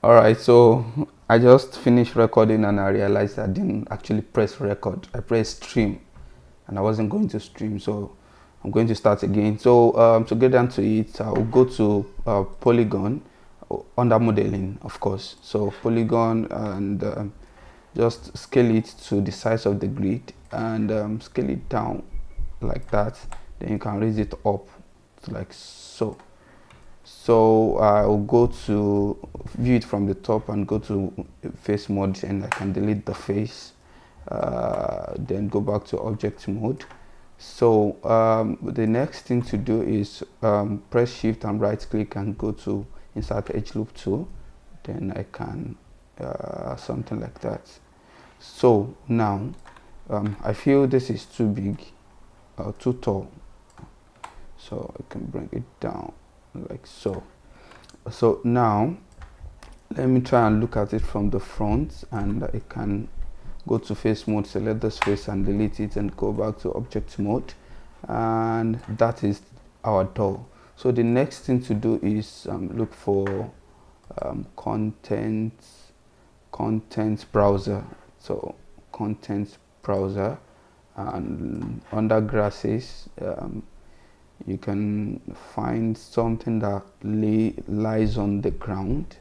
All right, so I just finished recording and I realized I didn't actually press record. I pressed stream and I wasn't going to stream, so I'm going to start again. So to get down to it, I'll go to polygon under modeling, of course. So polygon, and just scale it to the size of the grid, and scale it down like that. Then you can raise it up like so. So I'll go to view it from the top and go to face mode, and I can delete the face, then go back to object mode. So the next thing to do is press shift and right click and go to insert edge loop tool. Then I can something like that. So now I feel this is too big, too tall, so I can bring it down like so. So now let me try and look at it from the front, and I can go to face mode, select this face and delete it, and go back to object mode, and that is our door. So the next thing to do is look for content browser. So content browser, and under grasses you can find something that lies on the ground.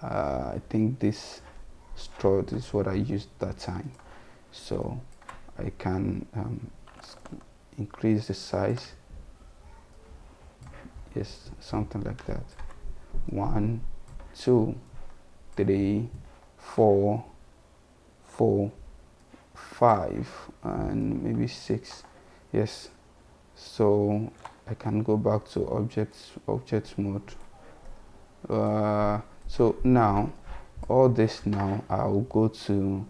I think this straw is what I used that time, so I can increase the size. Yes, something like that. 1 2 3 4 4 5 and maybe 6. Yes, so I can go back to object mode. So now all this, now I'll go to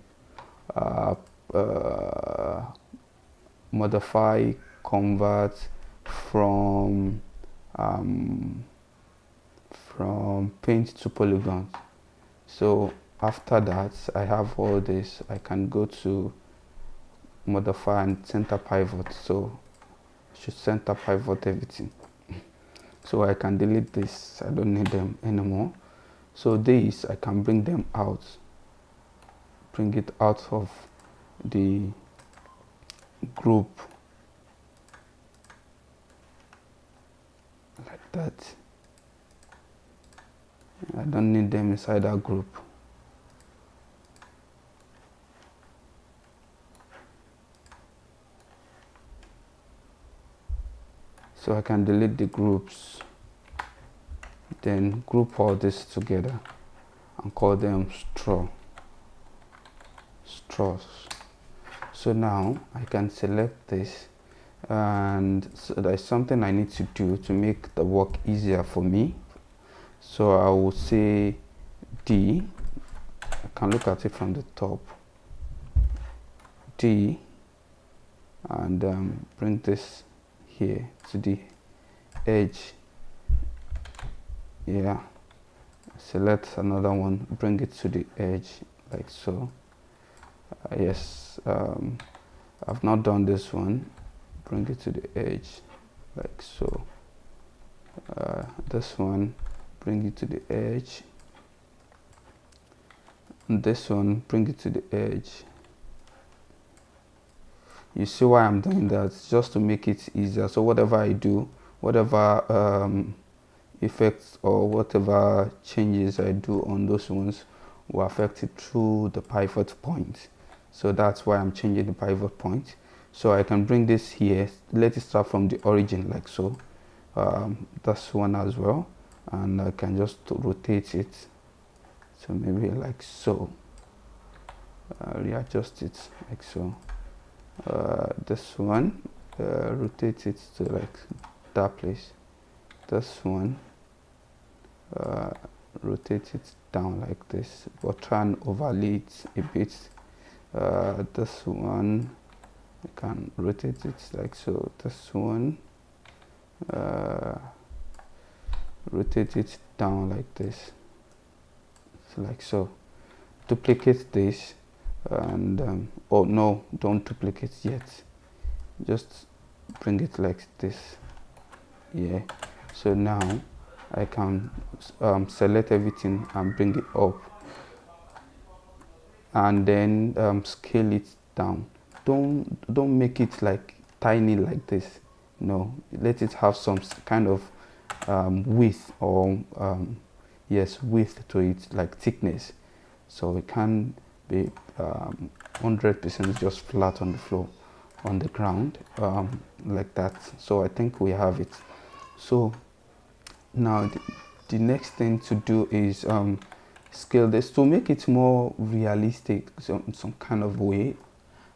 modify, convert from paint to polygon. So after that, I have all this. I can go to modify and center pivot. So I should center pivot everything. So I can delete this. I don't need them anymore. So these, I can bring them out, bring it out of the group like that. I don't need them inside that group. So I can delete the groups, then group all this together and call them straws. So now I can select this, and so there's something I need to do to make the work easier for me. So I will say D. I can look at it from the top. D, and bring this here to the edge. Yeah, select another one, bring it to the edge like so. Yes, I've not done this one. Bring it to the edge like so. This one, bring it to the edge, and this one, bring it to the edge. You see why I'm doing that? Just to make it easier. So whatever I do, whatever effects or whatever changes I do on those ones will affect it through the pivot point. So that's why I'm changing the pivot point. So I can bring this here, let it start from the origin like so. That's one as well, and I can just rotate it, so maybe like so. Readjust it like so. This one, rotate it to like that place. This one, rotate it down like this, but try and overlay it a bit. This one, I can rotate it like so. This one, rotate it down like this, so like so. Duplicate this, and oh no, don't duplicate yet, just bring it like this. Yeah, so now I can select everything and bring it up, and then scale it down. Don't make it like tiny like this. No, let it have some kind of width, or yes, width to it, like thickness, so it can be 100% just flat on the floor, on the ground, like that. So I think we have it. So now the next thing to do is scale this to make it more realistic, some kind of way.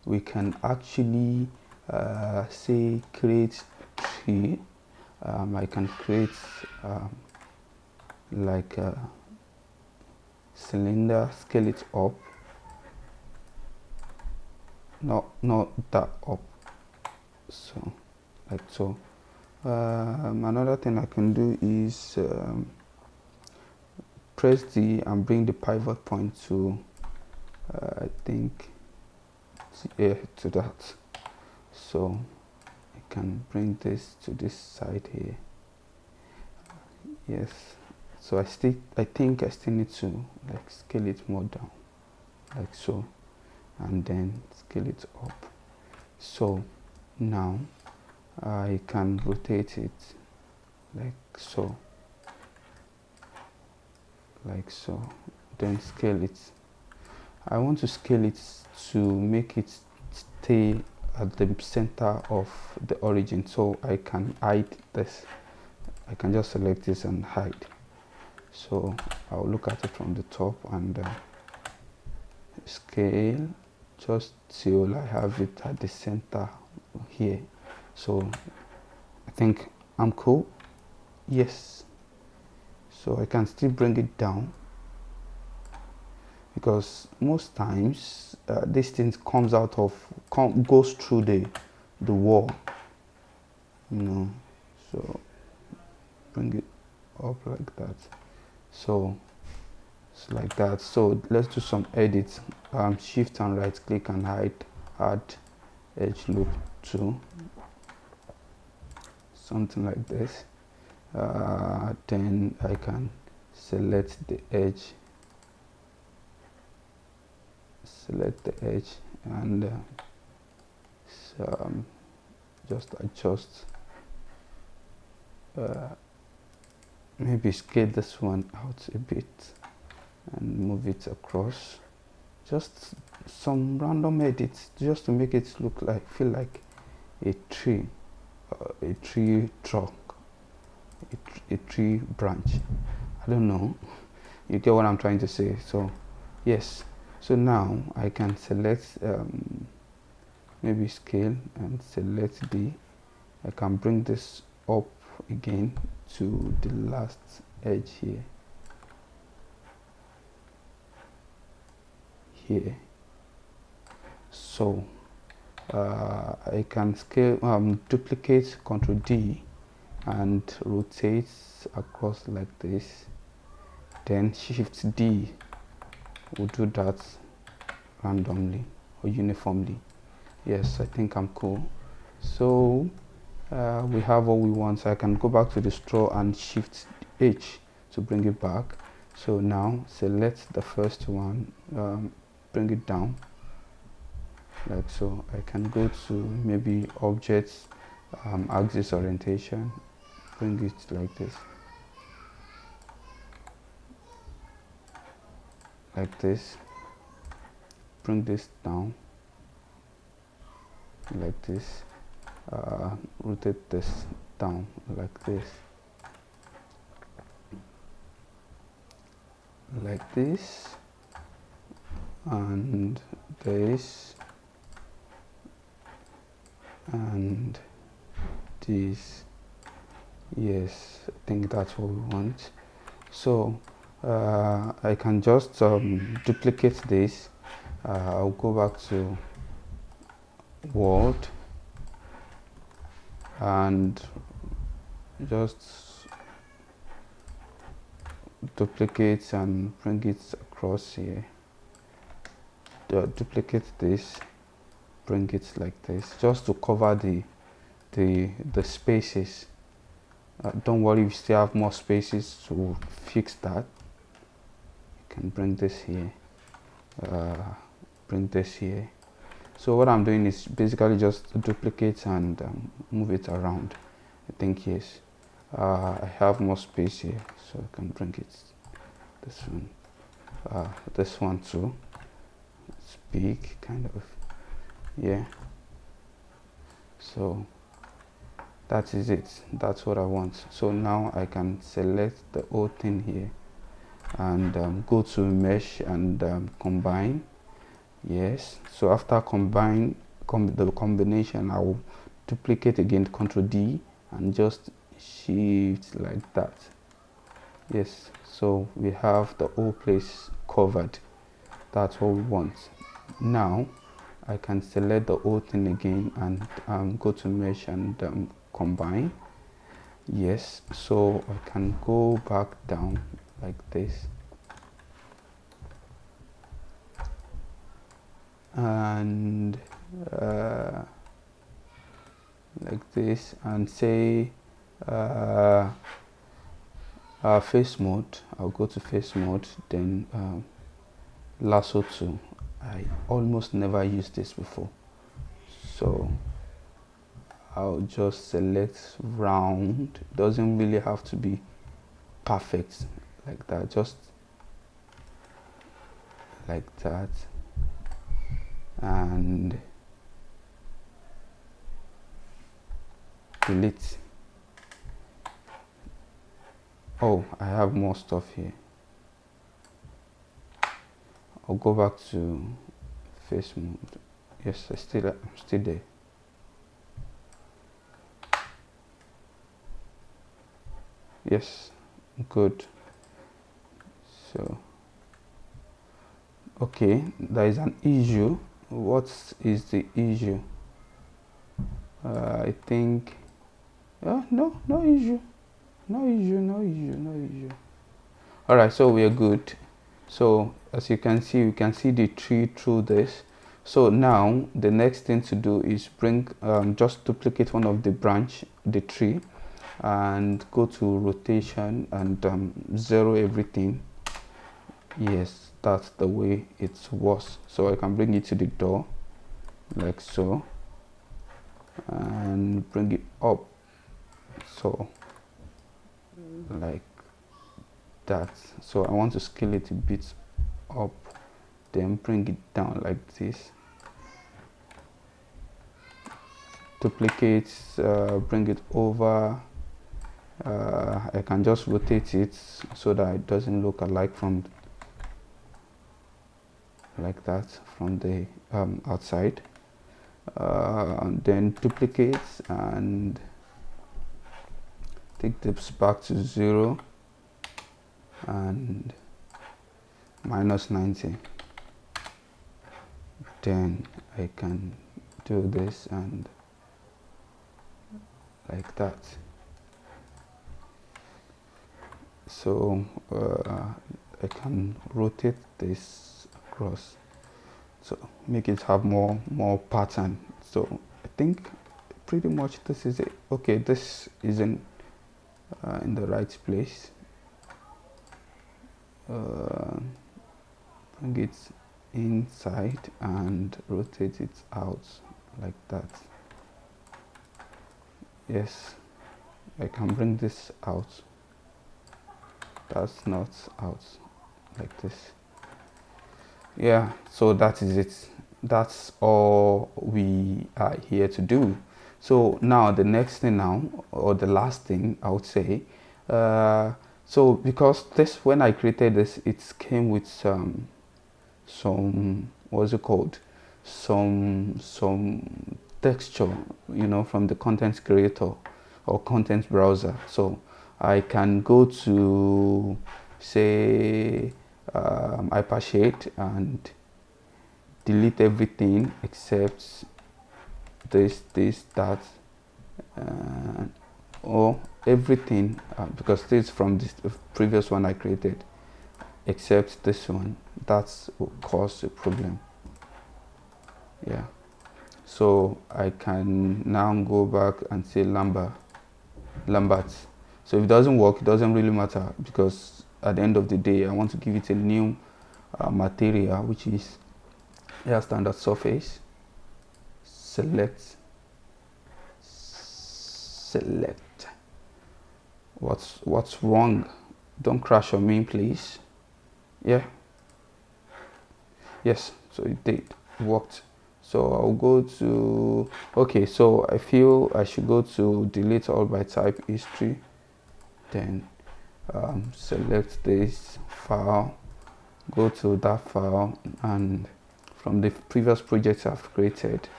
We can actually say create tree. I can create like a cylinder, scale it up, not that up, so like so. Another thing I can do is press D and bring the pivot point to I think to that. So I can bring this to this side here. Yes. So I think I still need to like scale it more down, like so, and then scale it up. So now I can rotate it like so, then scale it. I want to scale it to make it stay at the center of the origin, so I can hide this. I can just select this and hide. So I'll look at it from the top and scale just till I have it at the center here. So I think I'm cool. Yes. So I can still bring it down, because most times this thing comes out of, goes through the wall, you know. So bring it up like that. So it's like that. So let's do some edits. Shift and right click and add edge loop to something like this. Then I can select the edge, and just adjust, maybe scale this one out a bit and move it across. Just some random edits just to make it feel like a tree, a tree trunk, a tree branch. I don't know, you get what I'm trying to say. So yes, so now I can select maybe scale and select D. I can bring this up again to the last edge here. So I can scale, duplicate, Ctrl D, and rotate across like this. Then Shift D will do that randomly or uniformly. Yes, I think I'm cool. So we have what we want. So I can go back to the straw and Shift H to bring it back. So now select the first one, bring it down like so. I can go to maybe objects, axis orientation, bring it like this, bring this down like this, rotate this down like this, and this, and this. Yes, I think that's what we want. So I can just duplicate this. I'll go back to Word and just duplicate and bring it across here. Duplicate this, bring it like this, just to cover the spaces Don't worry if you still have more spaces to fix that. You can bring this here, bring this here. So what I'm doing is basically just duplicate and move it around. I think yes, I have more space here, so I can bring it this one too. It's big, kind of, yeah. So that is it. That's what I want. So now I can select the whole thing here and go to mesh and combine. Yes. So after the combination, I will duplicate again, Ctrl D, and just shift like that. Yes. So we have the whole place covered. That's what we want. Now I can select the whole thing again and go to mesh and combine. Yes, so I can go back down like this and like this, and say face mode. I'll go to face mode, then lasso tool. I almost never used this before, so I'll just select round. Doesn't really have to be perfect like that, just like that, and delete. Oh, I have more stuff here. I'll go back to face mode. Yes, I'm still there. Yes, good. So okay, there is an issue. What is the issue? I think no issue. All right, so we are good. So as you can see, we can see the tree through this. So now the next thing to do is bring just duplicate one of the tree, and go to rotation and 0 everything. Yes, that's the way it was. So I can bring it to the door like so and bring it up, so like that. So I want to scale it a bit up, then bring it down like this. Duplicate, bring it over. I can just rotate it so that it doesn't look alike from like that from the outside. And then duplicate and take this back to 0 and -90. Then I can do this and like that. So I can rotate this across, so make it have more pattern. So I think pretty much this is it. Okay, this isn't in the right place. Bring it inside and rotate it out like that. Yes, I can bring this out. That's not out like this. Yeah, so that is it. That's all we are here to do. So now the next thing now, or the last thing I would say, so because this, when I created this, it came with some what's it called, some texture, you know, from the content creator or content browser. So I can go to, say, Hypershade and delete everything except this, that, or everything, because this is from this previous one I created, except this one. That's what caused a problem. Yeah, so I can now go back and say Lambert. So if it doesn't work, it doesn't really matter, because at the end of the day I want to give it a new material, which is standard surface. Select. What's wrong? Don't crash on me, please. Yeah, yes, so it did. It worked. So I'll go to, okay, so I feel I should go to delete all by type history, then select this file, go to that file, and from the previous projects I've created,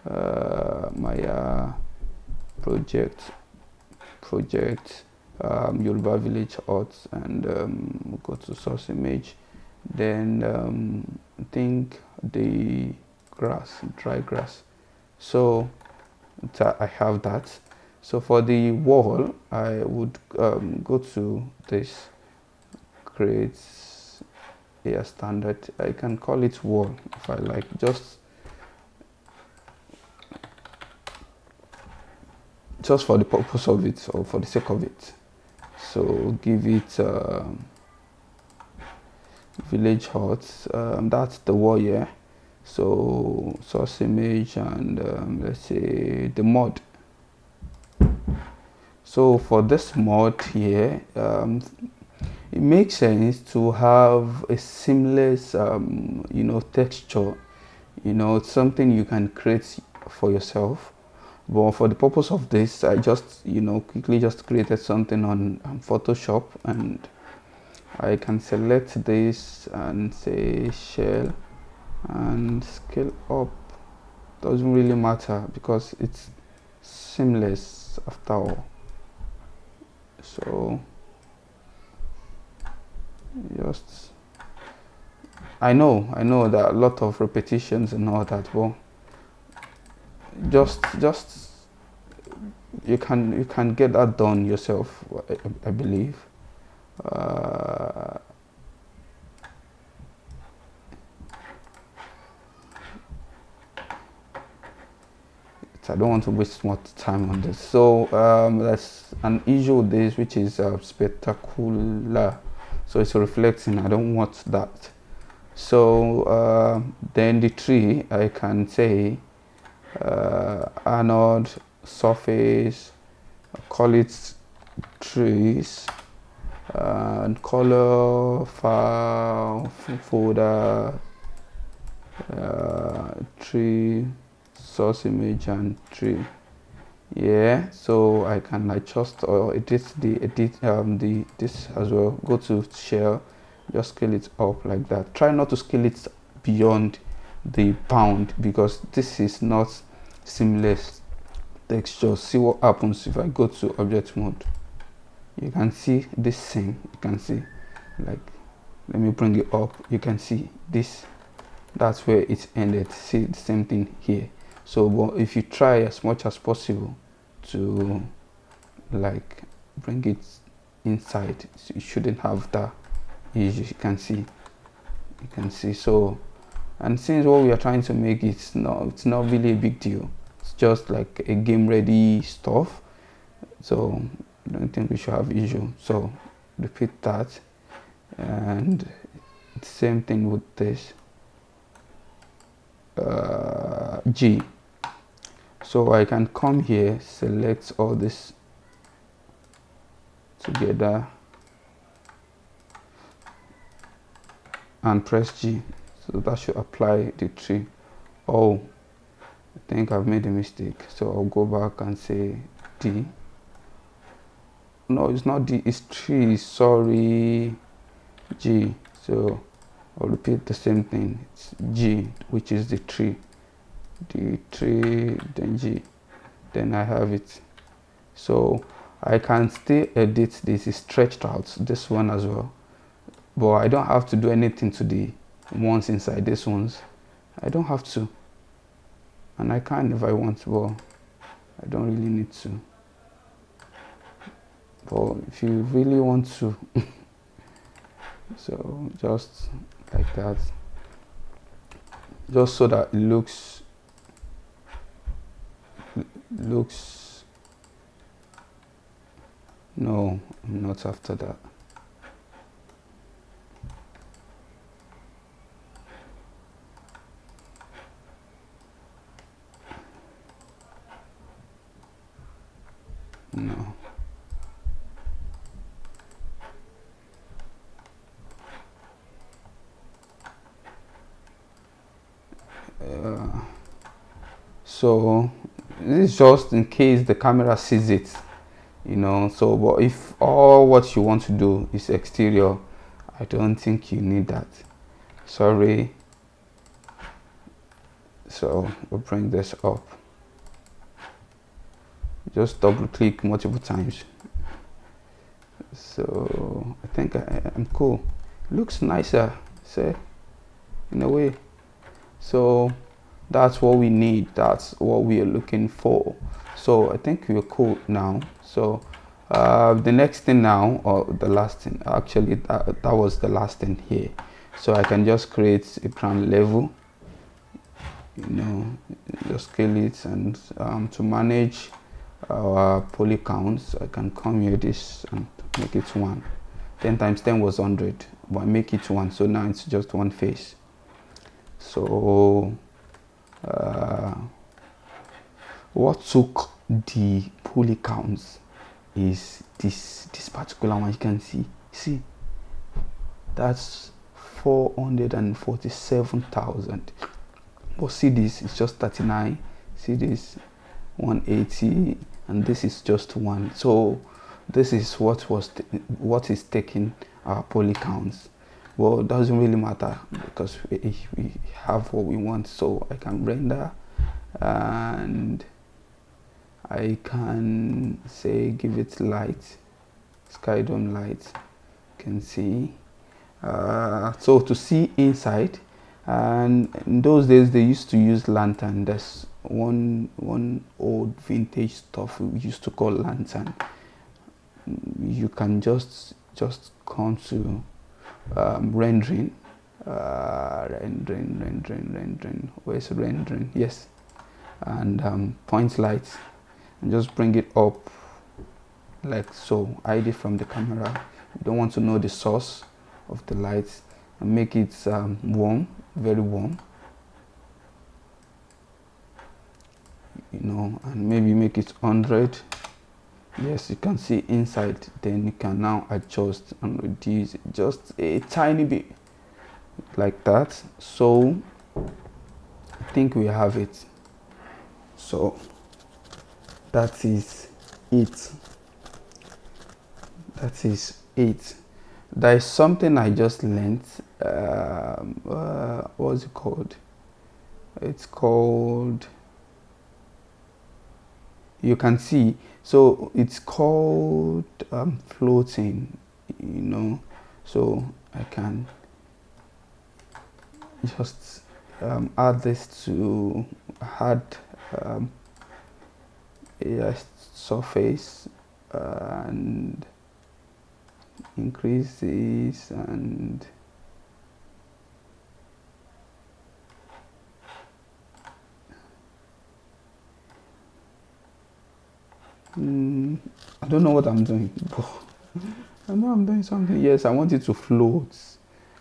my project Yoruba village arts, and go to source image, then I think the dry grass. So I have that. So for the wall, I would go to this, create a standard. I can call it wall if I like, just for the purpose of it, or for the sake of it. So give it village huts. That's the wall here. So source image, and let's say the mod. So for this mod here, it makes sense to have a seamless texture. It's something you can create for yourself, but for the purpose of this, I just quickly just created something on Photoshop, and I can select this and say shell and scale up. Doesn't really matter because it's seamless after all. So just, I know there are a lot of repetitions and all that, but just you can get that done yourself, I believe. I don't want to waste much time on this. So there's an issue with this, which is spectacular. So it's reflecting. I don't want that. So then the tree, I can say anode surface, call it trees, and color file folder, tree, source image, and tree. Yeah, so I can adjust or edit this as well. Go to shell, just scale it up like that. Try not to scale it beyond the bound, because this is not seamless texture. See what happens if I go to object mode. You can see this thing. You can see, like, let me bring it up. You can see this. That's where it ended. See the same thing here. So but if you try as much as possible to like bring it inside, so you shouldn't have that issue. You can see. So, and since what we are trying to make, it's not really a big deal. It's just like a game ready stuff. So I don't think we should have issue. So repeat that, and the same thing with this G. So I can come here, select all this together, and press G. So that should apply the tree. Oh, I think I've made a mistake. So I'll go back and say D. No, it's not D, it's tree, sorry, G. So I'll repeat the same thing. It's G, which is the tree, then G, then I have it. So I can still edit this. It's stretched out, this one as well, but I don't have to do anything to the ones inside these ones. I don't have to, and I can if I want, but I don't really need to. But if you really want to so just like that, just so that it looks No, I'm not after that. No. So this is just in case the camera sees it, you know. So but if all what you want to do is exterior, I don't think you need that. Sorry. So we'll bring this up. Just double click multiple times. So I think I'm cool. Looks nicer, say, in a way. So that's what we need. That's what we are looking for. So I think we're cool now. So the next thing now, or the last thing, actually that was the last thing here. So I can just create a ground level, you know, just scale it, and to manage our poly counts, I can come here this and make it 1. 10 times 10 was 100, but I make it 1, so now it's just one face. So what took the poly counts is this particular one. You can see that's 447,000, but see this, it's just 39. See this, 180, and this is just 1. So this is what is taking our poly counts. Well, it doesn't really matter because we have what we want. So I can render, and I can say give it light, sky dome light. You can see. So to see inside, and in those days they used to use lantern. There's one old vintage stuff we used to call lantern. You can just come to rendering, rendering. Where's rendering? Yes, and point light, and just bring it up like so. Hide it from the camera. You don't want to know the source of the light, and make it warm, very warm, you know, and maybe make it 100. Yes, you can see inside. Then you can now adjust and reduce it just a tiny bit like that. So I think we have it. So that is it. That is it. There is something I just learned. What's it called? It's called, you can see, so it's called floating, you know. So I can just add this to add a surface, and increase this, and I don't know what I'm doing, but I know I'm doing something. Yes, I want it to float.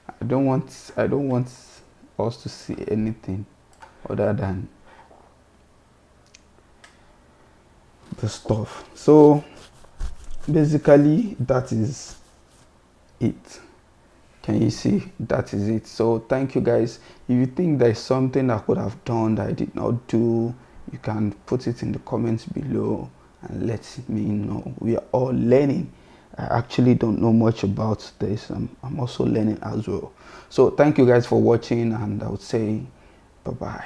I don't want us to see anything other than the stuff. So basically that is it. Can you see? That is it. So thank you guys. If you think there's something I could have done that I did not do, you can put it in the comments below and let me know. We are all learning. I actually don't know much about this. I'm also learning as well. So thank you guys for watching, and I would say bye bye.